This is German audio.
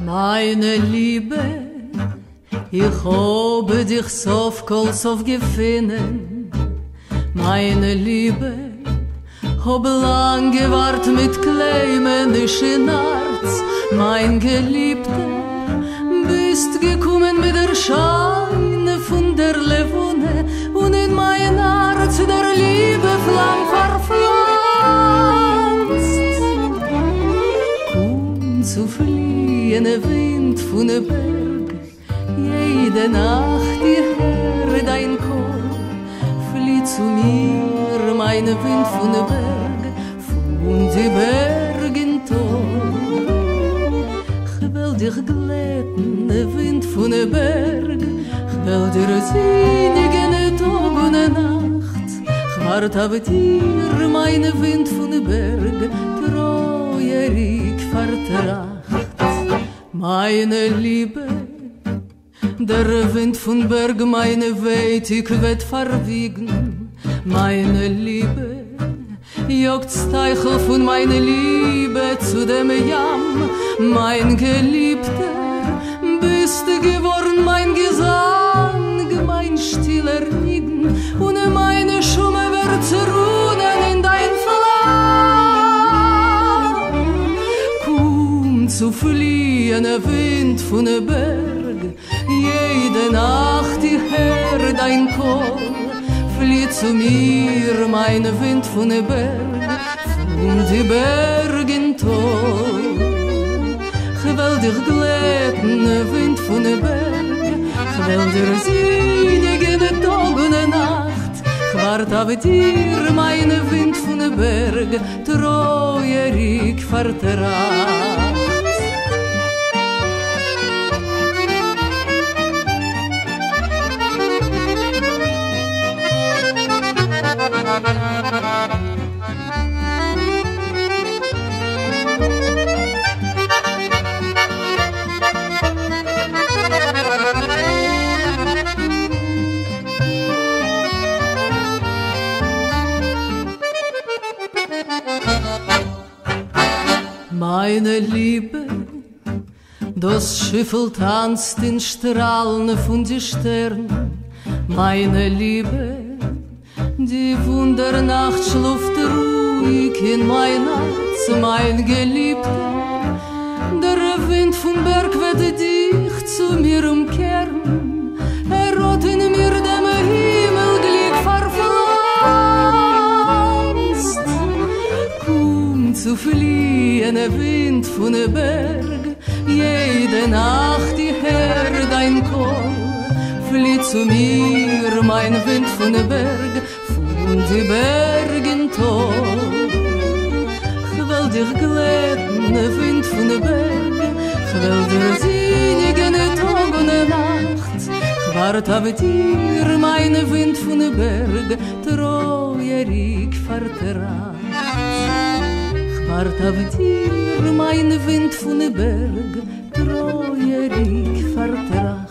Meine Liebe, ich habe dich sof kol sof gefunden. Meine Liebe, hab lang gewart mit kleinen in Herz. Mein Geliebter, bist gekommen mit der Scheine von der Levone und in mein Herz der Liebe Flamm verpflanzt. Komm zu fliehen, Wind von der Berg, jede Nacht hör dein Chor. Flieh zu mir, mein Wind von der Berg, von die Bergen Tor. Ich will dich glätten, Wind von der Berg, ich will dir singen, Tag und Nacht. Ich wart auf dir, mein Wind von der Berg, treuerig vertracht. Meine Liebe, der Wind von Berg, meine Weit, ich werd verwiegen. Meine Liebe, jogt Steichel von meiner Liebe zu dem Jamm. Mein Geliebter, bist du geworden mein Gesang, mein stiller Nieden, und meine Schumme wird ruhen in dein Flamm. Komm zu fliehen, Wind von der Berg, jede Nacht ich hör dein Chor. Flieh zu mir, mein Wind von der Berg, von die Bergen Tor. Ich will dich glätten, Wind von der Berg, ich will dir singen, Tag und Nacht. Ich wart auf dir, mein Wind von der Berg, treuerig vertracht. Meine Liebe, das Schiffel tanzt in Strahlen von den Sternen. Meine Liebe, die Wundernacht schluft ruhig in mein Herz, mein Geliebter. Der Wind vom Berg wird dich zu mir umkehren, rot in mir dem Himmelglück verpflanzt. Komm zu fliehen, Wind von der Berg, jede Nacht ich hör dein Chor. Flieh zu mir, mein Wind von der Berg, von die Bergen Tor. Ich will dich glätten, Wind von der Berg, ich will dir singen, Tag und Nacht. Ich wart auf dir, mein Wind von der Berg, treuerig vertracht. Ich wart auf dir, mein Wind von der Berg, treuerig vertracht.